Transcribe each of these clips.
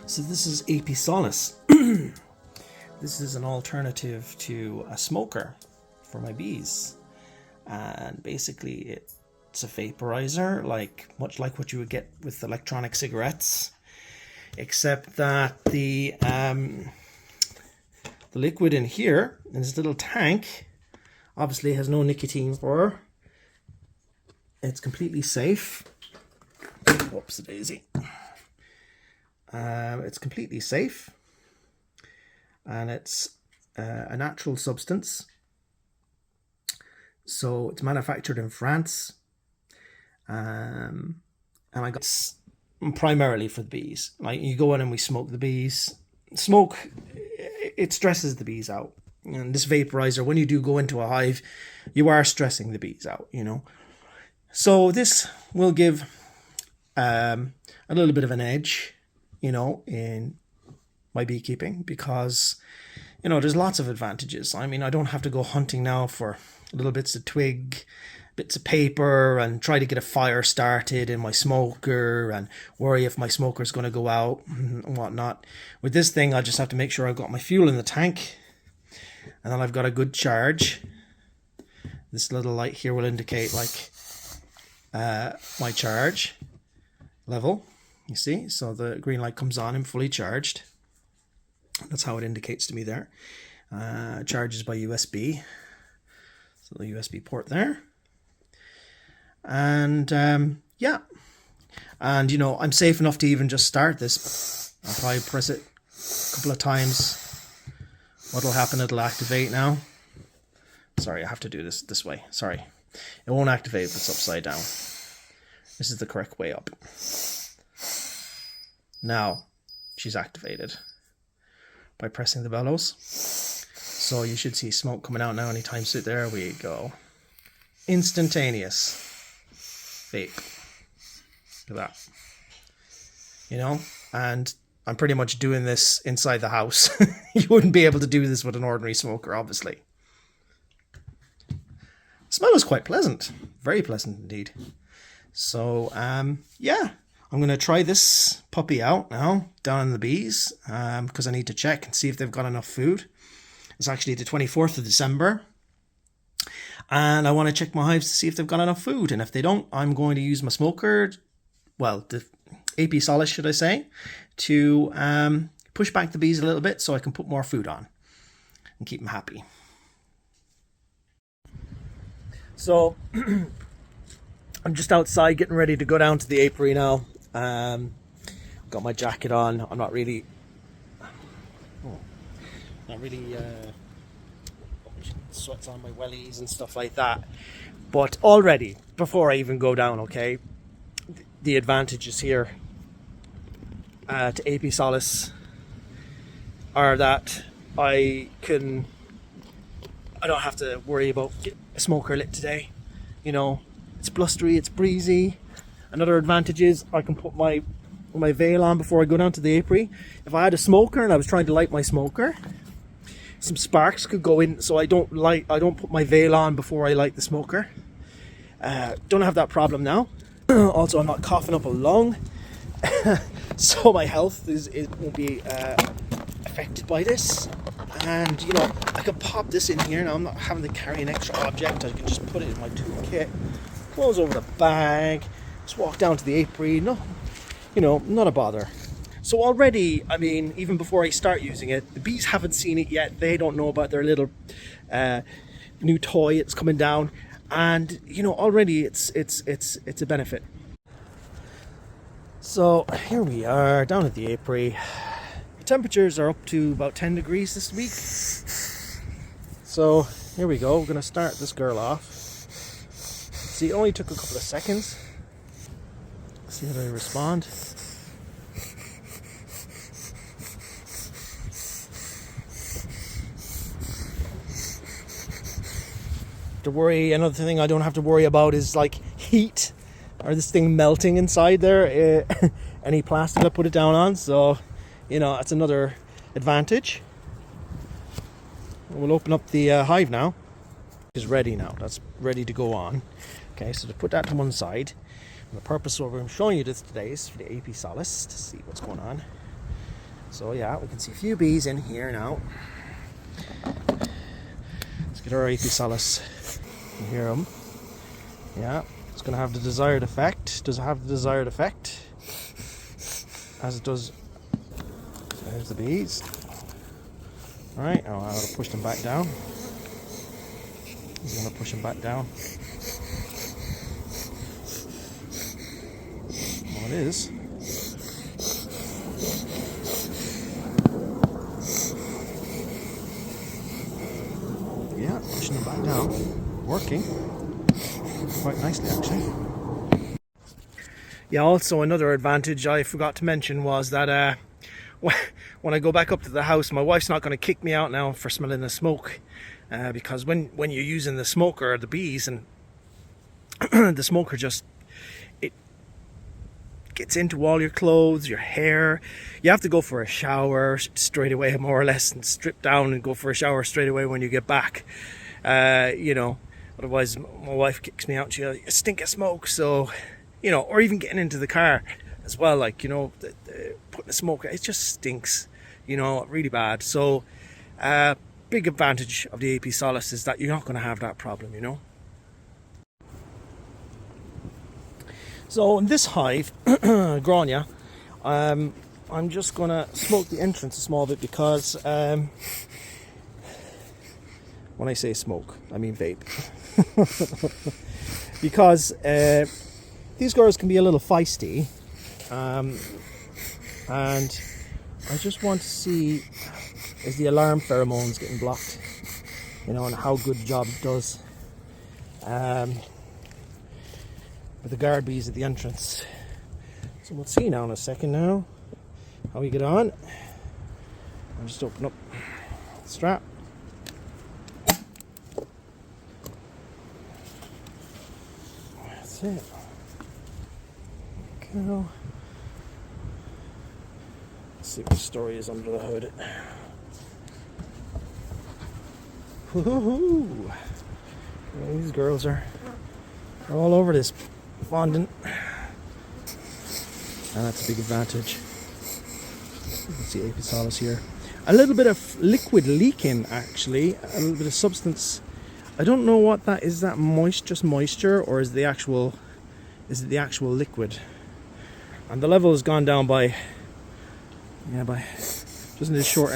So this is Apisolis. This is an alternative to a smoker for my bees. And basically it's a vaporizer, much like what you would get with electronic cigarettes, except that the liquid in here, in this little tank, obviously has no nicotine for her. It's completely safe. Whoops, daisy. It's completely safe, and it's a natural substance. So it's manufactured in France, and I got this primarily for the bees. Like, you go in and we smoke the bees. Smoke, it stresses the bees out. And this vaporizer, when you do go into a hive, you are stressing the bees out, you know. So this will give a little bit of an edge, you know, in my beekeeping, because, you know, there's lots of advantages. I mean, I don't have to go hunting now for little bits of twig, bits of paper, and try to get a fire started in my smoker and worry if my smoker is going to go out and whatnot. With this thing, I just have to make sure I've got my fuel in the tank, and then I've got a good charge. This little light here will indicate my charge level, you see. So the green light comes on, I'm fully charged. That's how it indicates to me there. Charges by USB. So the USB port there. And yeah. And, you know, I'm safe enough to even just start this. I'll probably press it a couple of times. What'll happen, it'll activate now. Sorry, I have to do this way. Sorry. It won't activate if it's upside down. This is the correct way up. Now, she's activated by pressing the bellows. So you should see smoke coming out now anytime soon. There we go. Instantaneous vape. Look at that. You know, and I'm pretty much doing this inside the house. You wouldn't be able to do this with an ordinary smoker, obviously. The smell is quite pleasant. Very pleasant indeed. So, yeah. I'm going to try this puppy out now, down in the bees, because I need to check and see if they've got enough food. It's actually the 24th of December, and I want to check my hives to see if they've got enough food. And if they don't, I'm going to use my smoker, well, the Apisolis, should I say, to push back the bees a little bit so I can put more food on and keep them happy. So, I'm just outside getting ready to go down to the apiary now. Got my jacket on. I'm not really sweats on my wellies and stuff like that. But already, before I even go down, okay, the advantages here to Apisolis are that I don't have to worry about getting a smoker lit today. You know, it's blustery, it's breezy. Another advantage is I can put my veil on before I go down to the apiary. If I had a smoker and I was trying to light my smoker, some sparks could go in, so I don't put my veil on before I light the smoker. Don't have that problem now. Also, I'm not coughing up a lung, so my health won't be affected by this. And, you know, I can pop this in here now. I'm not having to carry an extra object. I can just put it in my toolkit, close over the bag, just walk down to the apiary. No, you know, not a bother. So already, I mean, even before I start using it, the bees haven't seen it yet. They don't know about their little new toy that's coming down, and, you know, already it's a benefit. So here we are down at the apiary. The temperatures are up to about 10 degrees this week. So here we go. We're gonna start this girl off. See, it only took a couple of seconds. See how they respond. To worry, another thing I don't have to worry about is like heat or this thing melting inside there. Any plastic I put it down on, so, you know, that's another advantage. We'll open up the hive now. It's ready now. That's ready to go on. Okay, so to put that to one side. And the purpose of what I'm showing you this today is for the Apisolis, to see what's going on. So yeah, we can see a few bees in here now. Let's get our Apisolis. You hear them? Yeah, it's going to have the desired effect. Does it have the desired effect? As it does. There's the bees. Alright, oh, I'm going to push them back down. He's going to push them back down. Well, it is. Yeah, pushing them back down. Working. Quite nicely, actually. Yeah, also another advantage I forgot to mention was that when I go back up to the house, my wife's not going to kick me out now for smelling the smoke, because when you're using the smoker, the bees, and the smoker just, it gets into all your clothes, your hair. You have to go for a shower straight away, more or less, and strip down and go for a shower straight away when you get back. You know, otherwise my wife kicks me out. She goes, "You stink of smoke." So, you know, or even getting into the car as well, like, you know, putting the smoke, it just stinks, you know, really bad. So big advantage of the Apisolis is that you're not going to have that problem, you know. So in this hive, Grania, I'm just going to smoke the entrance a small bit, because when I say smoke, I mean vape. Because these girls can be a little feisty, and I just want to see, is the alarm pheromones getting blocked, you know, and how good a job it does with the guard bees at the entrance. So we'll see now in a second now how we get on. I'll just open up the strap. That's it. Go. Let's see what the story is under the hood. Woohoo! These girls are all over this fondant, and that's a big advantage. You can see Apisolis here. A little bit of liquid leaking, actually, a little bit of substance. I don't know what that is. That just moisture, or is it the actual liquid? And the level has gone down by just in this short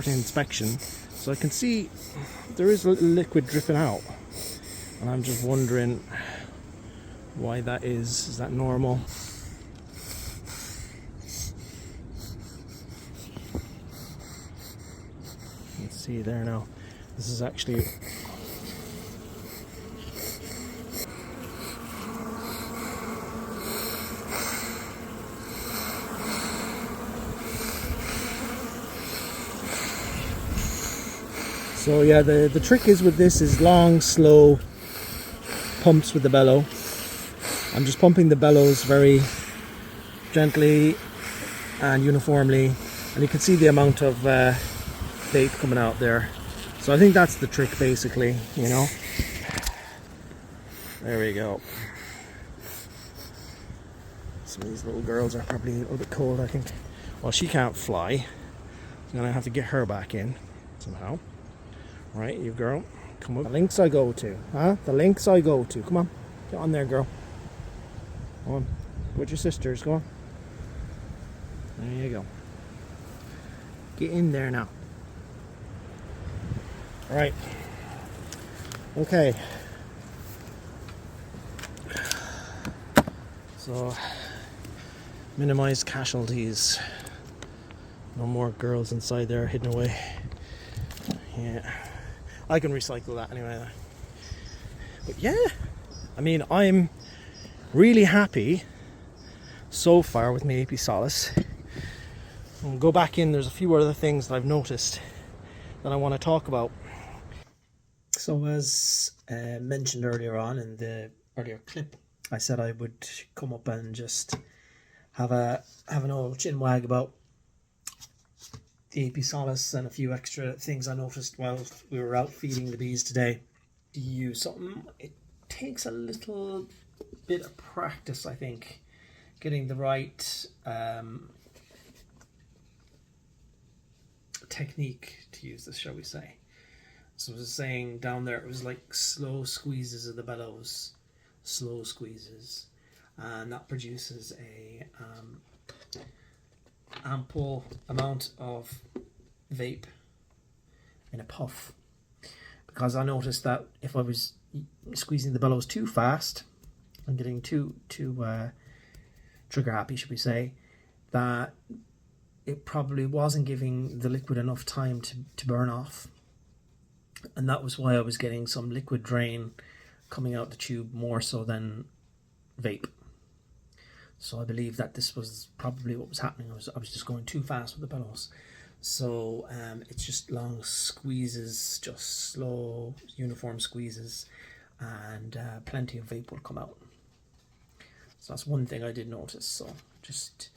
inspection, so I can see there is a little liquid dripping out, and I'm just wondering why that is. Is that normal? Let's see there now. This is actually so yeah, the trick is with this is long, slow pumps with the bellow. I'm just pumping the bellows very gently and uniformly, and you can see the amount of vape coming out there. So I think that's the trick, basically, you know. There we go. Some of these little girls are probably a little bit cold, I think. Well, she can't fly, so I'm gonna have to get her back in somehow. Right, you girl, come on. The links I go to, huh? The links I go to. Come on, get on there, girl. Come on, with your sisters. Go on. There you go. Get in there now. All right. Okay. So, minimize casualties. No more girls inside there hidden away. Yeah. I can recycle that anyway. But yeah, I mean, I'm really happy so far with my Apisolis. We'll go back in. There's a few other things that I've noticed that I want to talk about. So as mentioned earlier on in the earlier clip, I said I would come up and just have an old chin wag about the Apisolis and a few extra things I noticed while we were out feeding the bees today. To use something, it takes a little bit of practice, I think, getting the right technique to use this, shall we say. So I was saying down there, it was like slow squeezes of the bellows, slow squeezes, and that produces a ample amount of vape in a puff. Because I noticed that if I was squeezing the bellows too fast and getting too trigger happy, should we say, that it probably wasn't giving the liquid enough time to burn off. And that was why I was getting some liquid drain coming out the tube more so than vape. So I believe that this was probably what was happening. I was just going too fast with the bellows. So it's just long squeezes, just slow, uniform squeezes, and plenty of vape will come out. So that's one thing I did notice. So just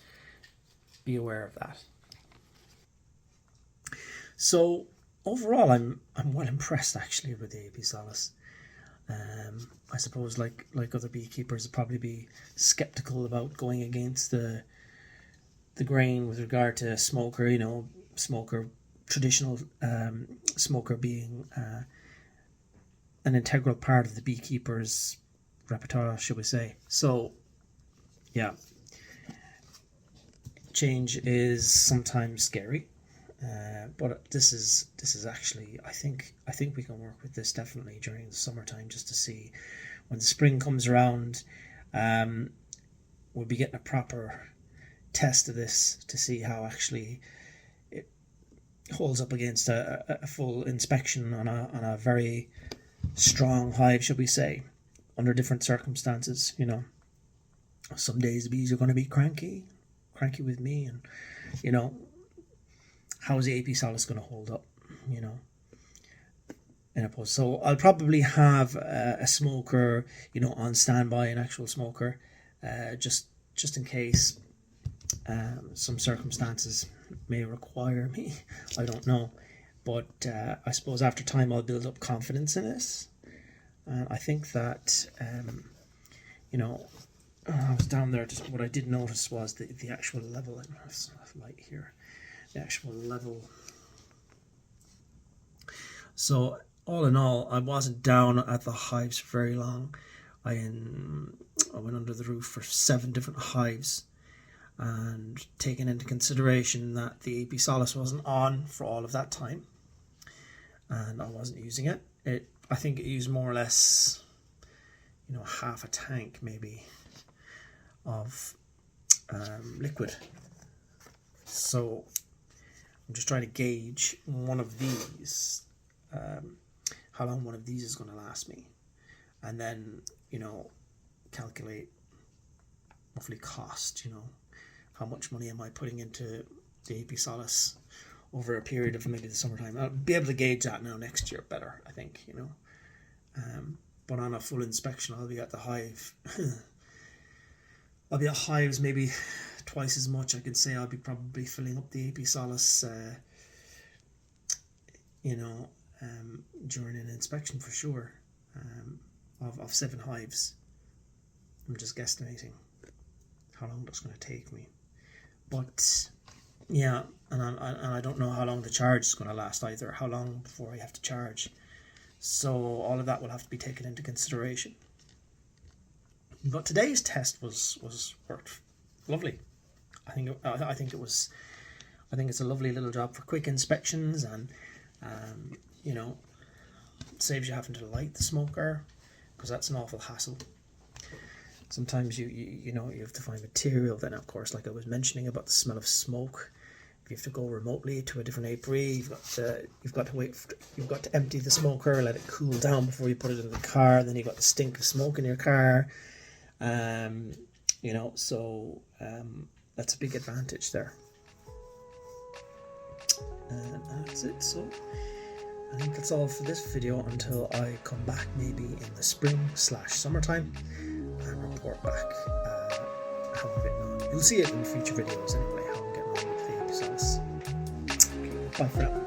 be aware of that. So overall, I'm well impressed actually with the Apisolis. I suppose like other beekeepers would probably be skeptical about going against the grain with regard to smoker, traditional smoker being an integral part of the beekeeper's repertoire, should we say. So yeah, change is sometimes scary. But this is actually, I think we can work with this definitely during the summertime, just to see when the spring comes around. We'll be getting a proper test of this to see how actually it holds up against a full inspection on a very strong hive, should we say, under different circumstances. Some days the bees are going to be cranky with me, and how is the Apisolis going to hold up, in a post? So I'll probably have a smoker, on standby, an actual smoker, just in case some circumstances may require me. I don't know. But I suppose after time I'll build up confidence in this. And I think that, I was down there, just what I did notice was the actual level. I have light here. The actual level. So all in all, I wasn't down at the hives for very long. I went under the roof for 7 different hives, and taking into consideration that the Apisolis wasn't on for all of that time, and I wasn't using it. I think it used more or less, half a tank maybe of liquid. So I'm just trying to gauge one of these, how long one of these is going to last me, and then calculate roughly cost. How much money am I putting into the Apisolis over a period of maybe the summertime. I'll be able to gauge that now next year better, I think. But on a full inspection, I'll be at the hive. I'll be at hives maybe twice as much. I can say I'll be probably filling up the Apisolis, during an inspection for sure, of 7 hives. I'm just guesstimating how long that's going to take me. But yeah, and I don't know how long the charge is going to last either, how long before I have to charge. So all of that will have to be taken into consideration. But today's test worked lovely. I think it's a lovely little job for quick inspections, and saves you having to light the smoker, because that's an awful hassle. Sometimes you have to find material. Then of course, like I was mentioning about the smell of smoke, if you have to go remotely to a different apiary, you've got to empty the smoker, let it cool down before you put it in the car. Then you've got the stink of smoke in your car. So that's a big advantage there. And that's it. So I think that's all for this video until I come back maybe in the spring/summertime and report back how I'm getting on. You'll see it in future videos anyway, how I'm getting on with the Apisolis. Bye for now.